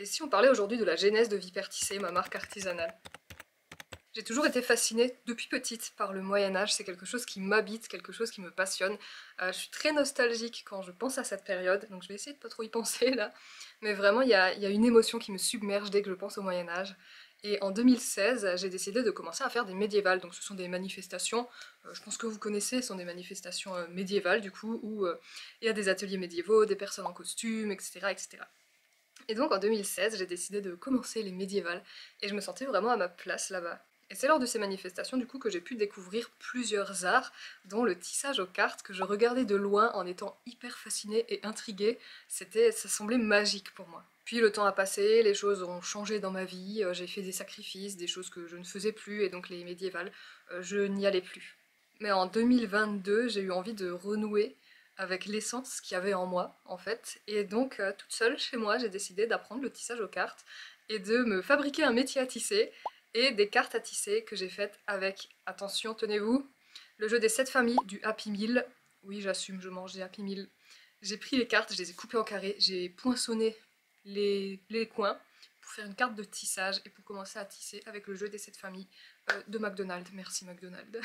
Et si on parlait aujourd'hui de la genèse de Vipère Tissé, ma marque artisanale? J'ai toujours été fascinée depuis petite par le Moyen-Âge, c'est quelque chose qui m'habite, quelque chose qui me passionne. Je suis très nostalgique quand je pense à cette période, donc je vais essayer de pas trop y penser là. Mais vraiment, il y a une émotion qui me submerge dès que je pense au Moyen-Âge. Et en 2016, j'ai décidé de commencer à faire des médiévales, donc ce sont des manifestations, je pense que vous connaissez, ce sont des manifestations médiévales du coup, où il y a des ateliers médiévaux, des personnes en costume, etc. etc. Et donc en 2016, j'ai décidé de commencer les médiévales, et je me sentais vraiment à ma place là-bas. Et c'est lors de ces manifestations du coup que j'ai pu découvrir plusieurs arts, dont le tissage aux cartes, que je regardais de loin en étant hyper fascinée et intriguée. Ça semblait magique pour moi. Puis le temps a passé, les choses ont changé dans ma vie, j'ai fait des sacrifices, des choses que je ne faisais plus, et donc les médiévales, je n'y allais plus. Mais en 2022, j'ai eu envie de renouer avec l'essence qu'il y avait en moi, en fait. Et donc, toute seule, chez moi, j'ai décidé d'apprendre le tissage aux cartes et de me fabriquer un métier à tisser et des cartes à tisser que j'ai faites avec, attention, tenez-vous, le jeu des 7 familles du Happy Meal. Oui, j'assume, je mange des Happy Meal. J'ai pris les cartes, je les ai coupées en carrés, j'ai poinçonné les coins pour faire une carte de tissage et pour commencer à tisser avec le jeu des 7 familles de McDonald's. Merci McDonald's.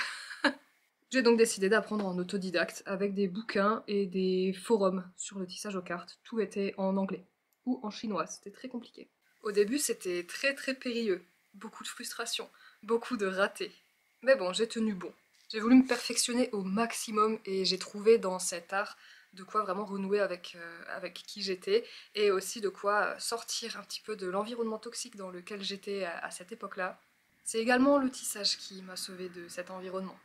J'ai donc décidé d'apprendre en autodidacte avec des bouquins et des forums sur le tissage aux cartes. Tout était en anglais ou en chinois, c'était très compliqué. Au début, c'était très périlleux, beaucoup de frustration, beaucoup de ratés. Mais bon, j'ai tenu bon. J'ai voulu me perfectionner au maximum et j'ai trouvé dans cet art de quoi vraiment renouer avec qui j'étais et aussi de quoi sortir un petit peu de l'environnement toxique dans lequel j'étais à cette époque-là. C'est également le tissage qui m'a sauvée de cet environnement.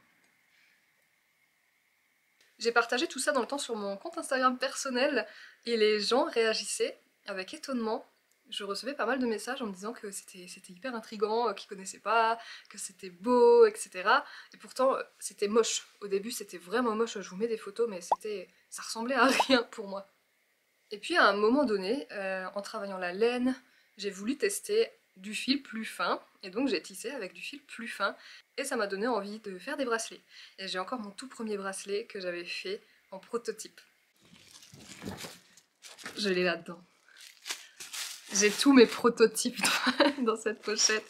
J'ai partagé tout ça dans le temps sur mon compte Instagram personnel et les gens réagissaient avec étonnement. Je recevais pas mal de messages en me disant que c'était hyper intriguant, qu'ils connaissaient pas, que c'était beau, etc. Et pourtant, c'était moche. Au début, c'était vraiment moche. Je vous mets des photos, mais ça ressemblait à rien pour moi. Et puis, à un moment donné, en travaillant la laine, j'ai voulu tester du fil plus fin, et donc j'ai tissé avec du fil plus fin, et ça m'a donné envie de faire des bracelets. Et j'ai encore mon tout premier bracelet que j'avais fait en prototype. Je l'ai là-dedans. J'ai tous mes prototypes dans cette pochette.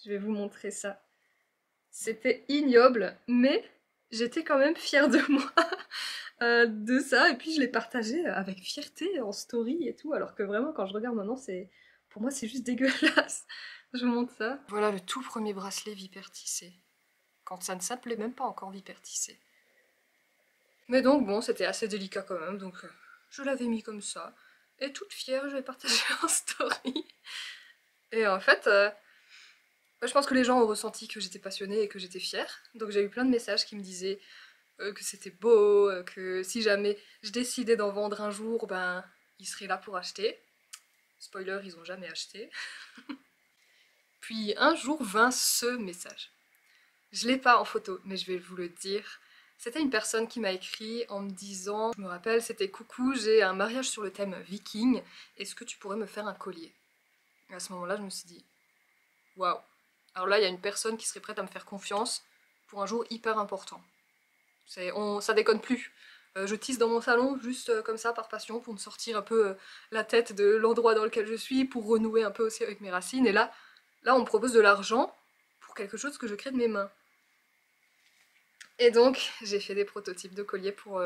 Je vais vous montrer ça. C'était ignoble, mais j'étais quand même fière de moi de ça, et puis je l'ai partagé avec fierté en story et tout, alors que vraiment quand je regarde maintenant, pour moi c'est juste dégueulasse. Je vous montre ça. Voilà le tout premier bracelet Vipère Tissé, quand ça ne s'appelait même pas encore Vipère Tissé. Mais donc bon, c'était assez délicat quand même, donc je l'avais mis comme ça, et toute fière, je l'ai partagé en story. Et en fait, je pense que les gens ont ressenti que j'étais passionnée et que j'étais fière, donc j'ai eu plein de messages qui me disaient que c'était beau, que si jamais je décidais d'en vendre un jour, ben ils seraient là pour acheter. Spoiler, ils ont jamais acheté. Puis un jour vint ce message. Je l'ai pas en photo, mais je vais vous le dire. C'était une personne qui m'a écrit en me disant, je me rappelle, c'était coucou, j'ai un mariage sur le thème viking, est-ce que tu pourrais me faire un collier? Et à ce moment-là, je me suis dit, waouh. Alors là, il y a une personne qui serait prête à me faire confiance pour un jour hyper important. Ça déconne plus. Je tisse dans mon salon juste comme ça par passion pour me sortir un peu la tête de l'endroit dans lequel je suis, pour renouer un peu aussi avec mes racines. Et là on me propose de l'argent pour quelque chose que je crée de mes mains. Et donc j'ai fait des prototypes de colliers pour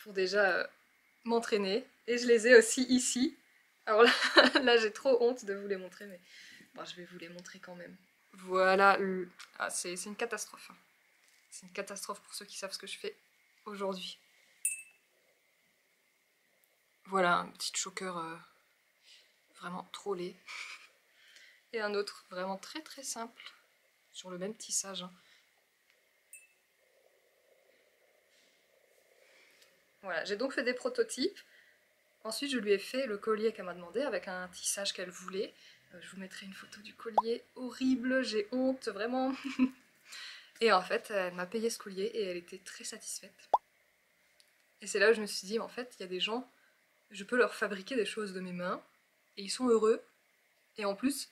déjà m'entraîner. Et je les ai aussi ici. Alors là, là j'ai trop honte de vous les montrer, mais bon, je vais vous les montrer quand même. Voilà, ah, c'est une catastrophe. Hein. C'est une catastrophe pour ceux qui savent ce que je fais aujourd'hui. Voilà, un petit choker vraiment trop laid. Et un autre vraiment très simple, sur le même tissage. Hein. Voilà, j'ai donc fait des prototypes. Ensuite, je lui ai fait le collier qu'elle m'a demandé avec un tissage qu'elle voulait. Je vous mettrai une photo du collier. Horrible, j'ai honte, vraiment. Et en fait, elle m'a payé ce collier et elle était très satisfaite. Et c'est là où je me suis dit, en fait, il y a des gens, je peux leur fabriquer des choses de mes mains, et ils sont heureux. Et en plus,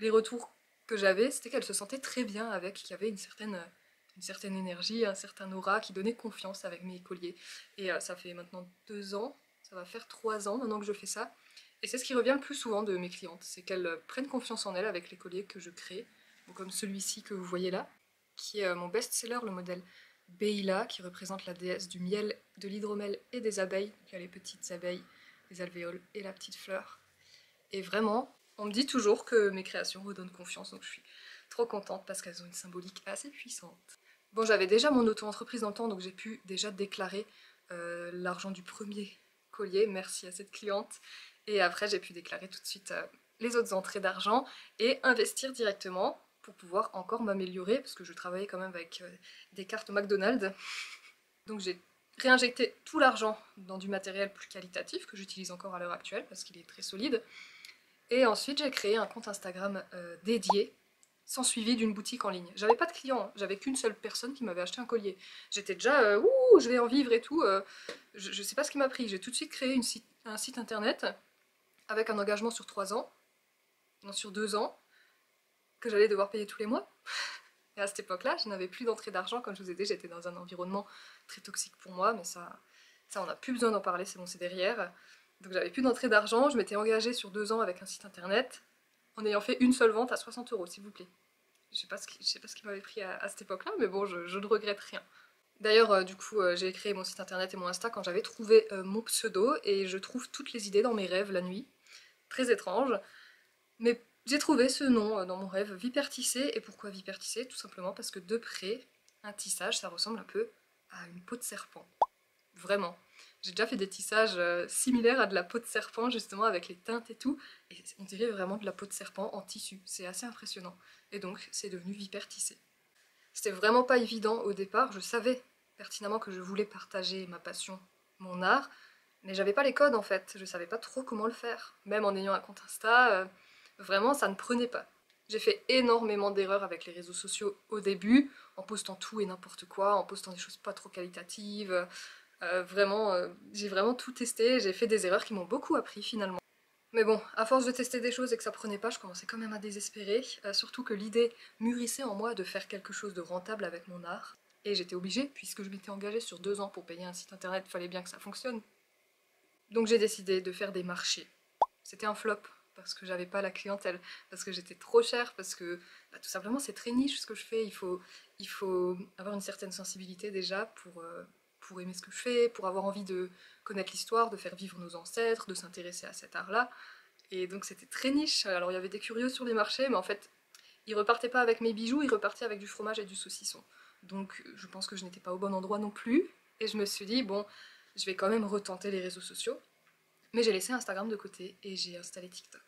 les retours que j'avais, c'était qu'elle se sentait très bien avec, qu'il y avait une certaine énergie, un certain aura qui donnait confiance avec mes colliers. Et ça fait maintenant 2 ans, ça va faire 3 ans maintenant que je fais ça. Et c'est ce qui revient le plus souvent de mes clientes, c'est qu'elles prennent confiance en elles avec les colliers que je crée, comme celui-ci que vous voyez là, qui est mon best-seller, le modèle Beila, qui représente la déesse du miel, de l'hydromel et des abeilles. Donc il y a les petites abeilles, les alvéoles et la petite fleur. Et vraiment, on me dit toujours que mes créations redonnent confiance, donc je suis trop contente parce qu'elles ont une symbolique assez puissante. Bon, j'avais déjà mon auto-entreprise dans le temps, donc j'ai pu déjà déclarer l'argent du premier collier, merci à cette cliente. Et après, j'ai pu déclarer tout de suite les autres entrées d'argent et investir directement pour pouvoir encore m'améliorer, parce que je travaillais quand même avec des cartes McDonald's. Donc j'ai réinjecté tout l'argent dans du matériel plus qualitatif, que j'utilise encore à l'heure actuelle, parce qu'il est très solide. Et ensuite, j'ai créé un compte Instagram dédié, sans suivi d'une boutique en ligne. J'avais pas de clients, hein. J'avais qu'une seule personne qui m'avait acheté un collier. J'étais déjà, ouh, je vais en vivre et tout. Je sais pas ce qui m'a pris. J'ai tout de suite créé un site internet avec un engagement sur 3 ans, non sur 2 ans, que j'allais devoir payer tous les mois. Et à cette époque-là, je n'avais plus d'entrée d'argent. Comme je vous ai dit, j'étais dans un environnement très toxique pour moi, mais ça on n'a plus besoin d'en parler, c'est bon, c'est derrière. Donc j'avais plus d'entrée d'argent, je m'étais engagée sur 2 ans avec un site internet, en ayant fait une seule vente à 60 €, s'il vous plaît. Je sais pas ce qui m'avait pris à cette époque-là, mais bon, je ne regrette rien. D'ailleurs, du coup, j'ai créé mon site internet et mon Insta quand j'avais trouvé mon pseudo, et je trouve toutes les idées dans mes rêves la nuit. Très étrange. Mais j'ai trouvé ce nom dans mon rêve, Vipère tissée. Et pourquoi Vipère tissée? Tout simplement parce que de près, un tissage, ça ressemble un peu à une peau de serpent. Vraiment. J'ai déjà fait des tissages similaires à de la peau de serpent, justement, avec les teintes et tout, et on dirait vraiment de la peau de serpent en tissu. C'est assez impressionnant. Et donc, c'est devenu Vipère tissée. C'était vraiment pas évident au départ, je savais pertinemment que je voulais partager ma passion, mon art, mais j'avais pas les codes en fait, je savais pas trop comment le faire. Même en ayant un compte Insta, vraiment ça ne prenait pas. J'ai fait énormément d'erreurs avec les réseaux sociaux au début, en postant tout et n'importe quoi, en postant des choses pas trop qualitatives. J'ai vraiment tout testé, j'ai fait des erreurs qui m'ont beaucoup appris finalement. Mais bon, à force de tester des choses et que ça prenait pas, je commençais quand même à désespérer, surtout que l'idée mûrissait en moi de faire quelque chose de rentable avec mon art. Et j'étais obligée, puisque je m'étais engagée sur 2 ans pour payer un site internet, il fallait bien que ça fonctionne. Donc j'ai décidé de faire des marchés. C'était un flop, parce que j'avais pas la clientèle, parce que j'étais trop chère, parce que tout simplement c'est très niche ce que je fais, il faut avoir une certaine sensibilité déjà pour aimer ce que je fais, pour avoir envie de connaître l'histoire, de faire vivre nos ancêtres, de s'intéresser à cet art-là. Et donc c'était très niche. Alors il y avait des curieux sur les marchés, mais en fait, ils repartaient pas avec mes bijoux, ils repartaient avec du fromage et du saucisson. Donc je pense que je n'étais pas au bon endroit non plus. Et je me suis dit, bon, je vais quand même retenter les réseaux sociaux. Mais j'ai laissé Instagram de côté et j'ai installé TikTok.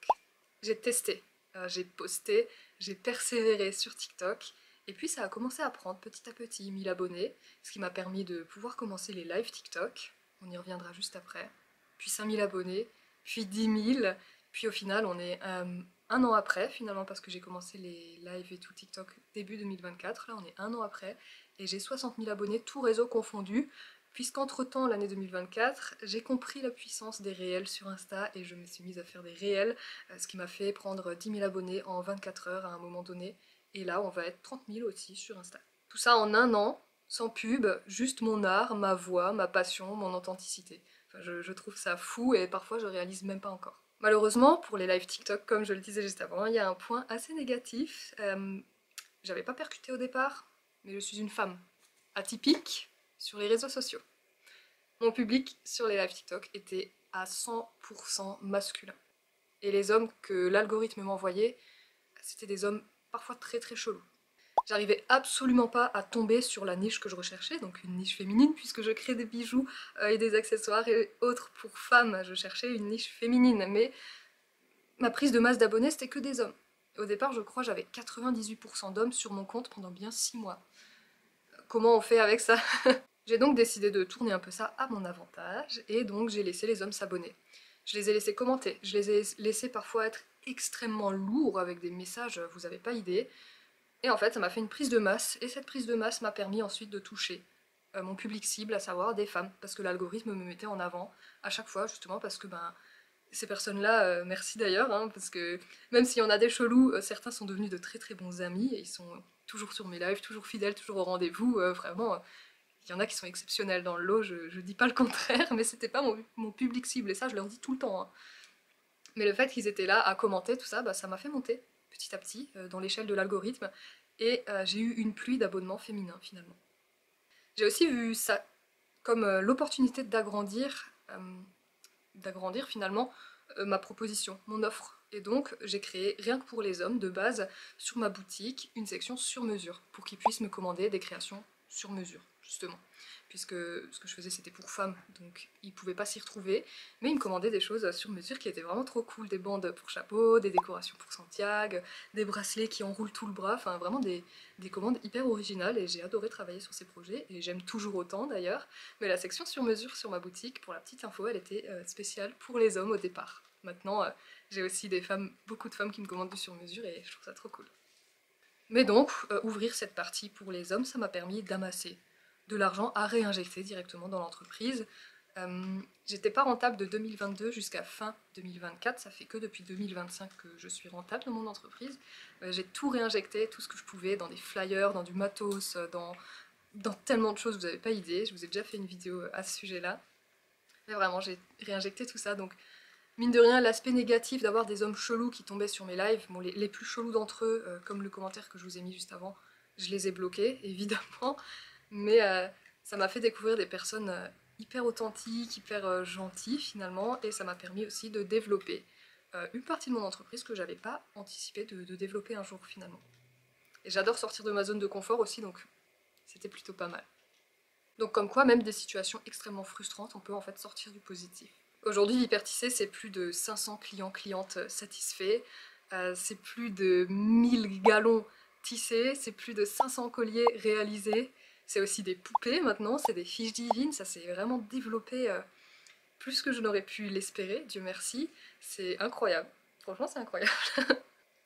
J'ai testé, j'ai posté, j'ai persévéré sur TikTok. Et puis ça a commencé à prendre petit à petit 1000 abonnés, ce qui m'a permis de pouvoir commencer les lives TikTok. On y reviendra juste après. Puis 5000 abonnés, puis 10 000. Puis au final, on est un an après, finalement, parce que j'ai commencé les lives et tout TikTok début 2024. Là, on est un an après. Et j'ai 60 000 abonnés, tout réseau confondu. Puisqu'entre-temps, l'année 2024, j'ai compris la puissance des réels sur Insta et je me suis mise à faire des réels, ce qui m'a fait prendre 10 000 abonnés en 24 heures à un moment donné. Et là, on va être 30 000 aussi sur Insta. Tout ça en un an, sans pub, juste mon art, ma voix, ma passion, mon authenticité. Enfin, je trouve ça fou et parfois je réalise même pas encore. Malheureusement, pour les lives TikTok, comme je le disais juste avant, il y a un point assez négatif. J'avais pas percuté au départ, mais je suis une femme atypique sur les réseaux sociaux. Mon public sur les lives TikTok était à 100% masculin. Et les hommes que l'algorithme m'envoyait, c'était des hommes parfois très très chelous. J'arrivais absolument pas à tomber sur la niche que je recherchais, donc une niche féminine, puisque je crée des bijoux et des accessoires et autres pour femmes. Je cherchais une niche féminine, mais ma prise de masse d'abonnés, c'était que des hommes. Au départ, je crois, j'avais 98% d'hommes sur mon compte pendant bien 6 mois. Comment on fait avec ça? J'ai donc décidé de tourner un peu ça à mon avantage, et donc j'ai laissé les hommes s'abonner. Je les ai laissés commenter, je les ai laissés parfois être extrêmement lourds avec des messages, vous avez pas idée. Et en fait, ça m'a fait une prise de masse, et cette prise de masse m'a permis ensuite de toucher mon public cible, à savoir des femmes, parce que l'algorithme me mettait en avant à chaque fois, justement parce que ces personnes-là, merci d'ailleurs, hein, parce que même s'il y en a des chelous, certains sont devenus de très très bons amis, et ils sont toujours sur mes lives, toujours fidèles, toujours au rendez-vous, vraiment. Il y en a qui sont exceptionnels dans le lot, je dis pas le contraire, mais c'était pas mon public cible, et ça je leur dis tout le temps, hein. Mais le fait qu'ils étaient là à commenter tout ça, bah, ça m'a fait monter petit à petit dans l'échelle de l'algorithme et j'ai eu une pluie d'abonnements féminins finalement. J'ai aussi vu ça comme l'opportunité d'agrandir finalement ma proposition, mon offre. Et donc j'ai créé, rien que pour les hommes, de base, sur ma boutique, une section sur mesure, pour qu'ils puissent me commander des créations sur mesure, justement. Puisque ce que je faisais c'était pour femmes, donc ils pouvaient pas s'y retrouver, mais ils me commandaient des choses sur mesure qui étaient vraiment trop cool, des bandes pour chapeau, des décorations pour Santiago, des bracelets qui enroulent tout le bras, enfin vraiment des commandes hyper originales et j'ai adoré travailler sur ces projets et j'aime toujours autant d'ailleurs. Mais la section sur mesure sur ma boutique, pour la petite info, elle était spéciale pour les hommes au départ. Maintenant, j'ai aussi beaucoup de femmes qui me commandent du sur mesure et je trouve ça trop cool. Mais donc, ouvrir cette partie pour les hommes, ça m'a permis d'amasser de l'argent à réinjecter directement dans l'entreprise. J'étais pas rentable de 2022 jusqu'à fin 2024, ça fait que depuis 2025 que je suis rentable dans mon entreprise. J'ai tout réinjecté, tout ce que je pouvais, dans des flyers, dans du matos, dans tellement de choses, vous n'avez pas idée. Je vous ai déjà fait une vidéo à ce sujet-là. Mais vraiment, j'ai réinjecté tout ça, donc mine de rien, l'aspect négatif d'avoir des hommes chelous qui tombaient sur mes lives, bon, les plus chelous d'entre eux, comme le commentaire que je vous ai mis juste avant, je les ai bloqués, évidemment, mais ça m'a fait découvrir des personnes hyper authentiques, hyper gentilles finalement, et ça m'a permis aussi de développer une partie de mon entreprise que j'avais pas anticipé de développer un jour finalement. Et j'adore sortir de ma zone de confort aussi, donc c'était plutôt pas mal. Donc comme quoi, même des situations extrêmement frustrantes, on peut en fait sortir du positif. Aujourd'hui, Hypertissé, c'est plus de 500 clients-clientes satisfaits, c'est plus de 1000 galons tissés, c'est plus de 500 colliers réalisés, c'est aussi des poupées maintenant, c'est des fiches divines, ça s'est vraiment développé plus que je n'aurais pu l'espérer, Dieu merci, c'est incroyable, franchement c'est incroyable.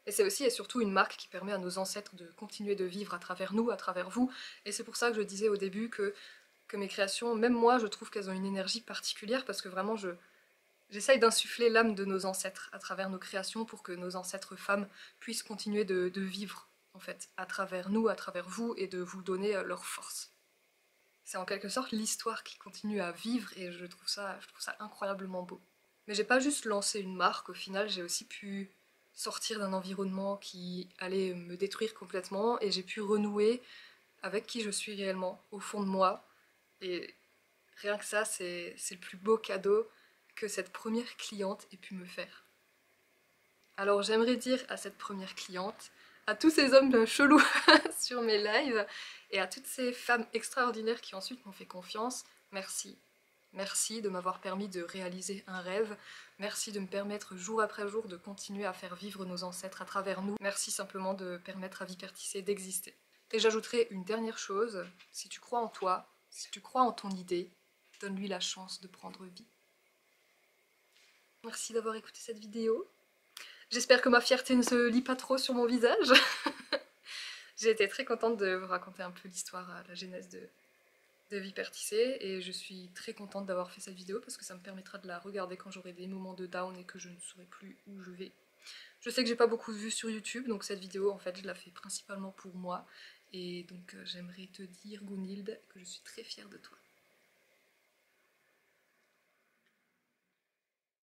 Et c'est aussi et surtout une marque qui permet à nos ancêtres de continuer de vivre à travers nous, à travers vous, et c'est pour ça que je disais au début que mes créations, même moi, je trouve qu'elles ont une énergie particulière parce que vraiment, j'essaye d'insuffler l'âme de nos ancêtres à travers nos créations pour que nos ancêtres femmes puissent continuer de vivre, en fait, à travers nous, à travers vous, et de vous donner leur force. C'est en quelque sorte l'histoire qui continue à vivre et je trouve ça incroyablement beau. Mais j'ai pas juste lancé une marque, au final, j'ai aussi pu sortir d'un environnement qui allait me détruire complètement et j'ai pu renouer avec qui je suis réellement, au fond de moi. Et rien que ça, c'est le plus beau cadeau que cette première cliente ait pu me faire. Alors j'aimerais dire à cette première cliente, à tous ces hommes chelous sur mes lives, et à toutes ces femmes extraordinaires qui ensuite m'ont fait confiance, merci. Merci de m'avoir permis de réaliser un rêve, merci de me permettre jour après jour de continuer à faire vivre nos ancêtres à travers nous, merci simplement de permettre à Hypertissé d'exister. Et j'ajouterai une dernière chose, si tu crois en toi, si tu crois en ton idée, donne-lui la chance de prendre vie. Merci d'avoir écouté cette vidéo. J'espère que ma fierté ne se lit pas trop sur mon visage. J'ai été très contente de vous raconter un peu l'histoire, la genèse de Hypertissé et je suis très contente d'avoir fait cette vidéo parce que ça me permettra de la regarder quand j'aurai des moments de down et que je ne saurai plus où je vais. Je sais que j'ai pas beaucoup de vues sur YouTube, donc cette vidéo en fait je la fais principalement pour moi et donc j'aimerais te dire Gunhild que je suis très fière de toi.